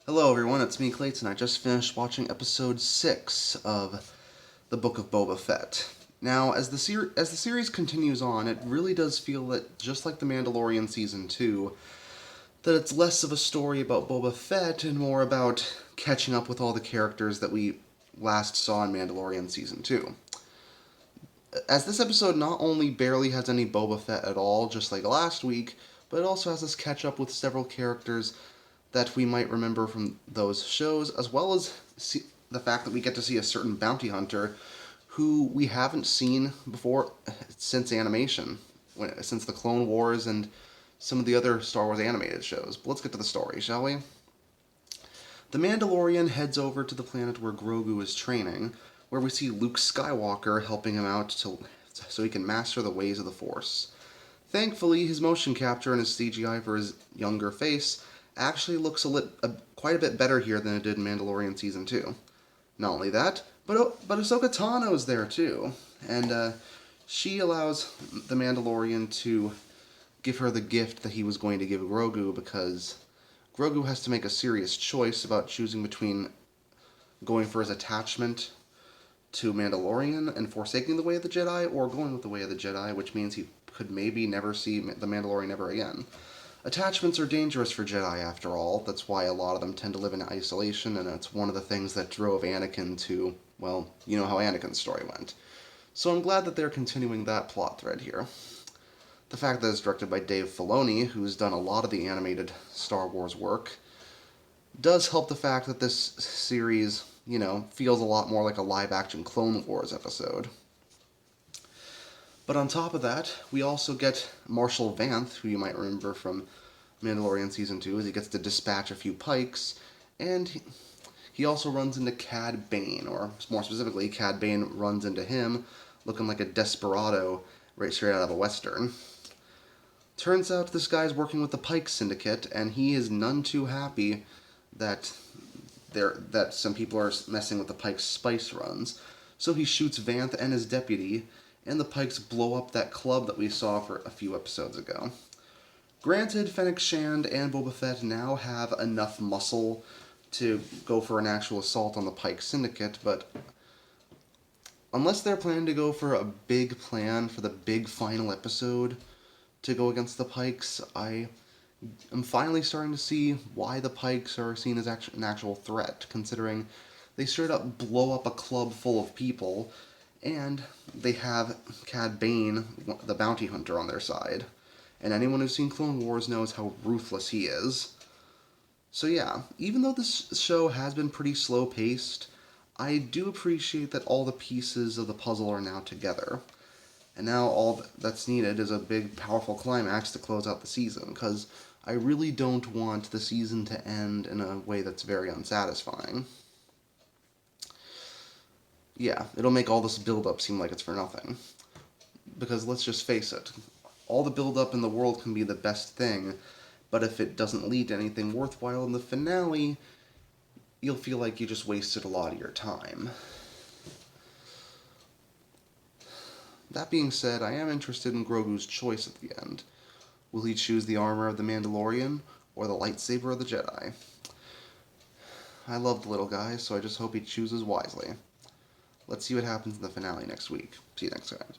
Hello everyone, it's me Clayton. I just finished watching episode 6 of the Book of Boba Fett. Now, as the series continues on, it really does feel that, just like The Mandalorian Season 2, that it's less of a story about Boba Fett and more about catching up with all the characters that we last saw in Mandalorian Season 2. As this episode not only barely has any Boba Fett at all, just like last week, but it also has us catch up with several characters that we might remember from those shows, as well as the fact that we get to see a certain bounty hunter who we haven't seen before since animation, since the Clone Wars and some of the other Star Wars animated shows. But let's get to the story, shall we? The Mandalorian heads over to the planet where Grogu is training, where we see Luke Skywalker helping him out so he can master the ways of the Force. Thankfully, his motion capture and his CGI for his younger face actually looks quite a bit better here than it did in Mandalorian Season 2. Not only that, but Ahsoka Tano is there too, and she allows the Mandalorian to give her the gift that he was going to give Grogu, because Grogu has to make a serious choice about choosing between going for his attachment to Mandalorian and forsaking the way of the Jedi, or going with the way of the Jedi, which means he could maybe never see the Mandalorian ever again. Attachments are dangerous for Jedi, after all. That's why a lot of them tend to live in isolation, and it's one of the things that drove Anakin to, well, you know how Anakin's story went. So I'm glad that they're continuing that plot thread here. The fact that it's directed by Dave Filoni, who's done a lot of the animated Star Wars work, does help the fact that this series, feels a lot more like a live-action Clone Wars episode. But on top of that, we also get Marshal Vance, who you might remember from Mandalorian Season 2, as he gets to dispatch a few pikes, and he also runs into Cad Bane, or more specifically, Cad Bane runs into him, looking like a desperado right straight out of a Western. Turns out this guy's working with the Pike Syndicate, and he is none too happy that some people are messing with the Pike's spice runs. So he shoots Vance and his deputy, and the Pikes blow up that club that we saw for a few episodes ago. Granted, Fennec Shand and Boba Fett now have enough muscle to go for an actual assault on the Pike Syndicate, but unless they're planning to go for a big plan for the big final episode to go against the Pikes, I am finally starting to see why the Pikes are seen as an actual threat, considering they straight up blow up a club full of people, and they have Cad Bane, the bounty hunter, on their side. And anyone who's seen Clone Wars knows how ruthless he is. So yeah, even though this show has been pretty slow-paced, I do appreciate that all the pieces of the puzzle are now together. And now all that's needed is a big, powerful climax to close out the season, because I really don't want the season to end in a way that's very unsatisfying. Yeah, it'll make all this build-up seem like it's for nothing. Because let's just face it, all the build-up in the world can be the best thing, but if it doesn't lead to anything worthwhile in the finale, you'll feel like you just wasted a lot of your time. That being said, I am interested in Grogu's choice at the end. Will he choose the armor of the Mandalorian, or the lightsaber of the Jedi? I love the little guy, so I just hope he chooses wisely. Let's see what happens in the finale next week. See you next time.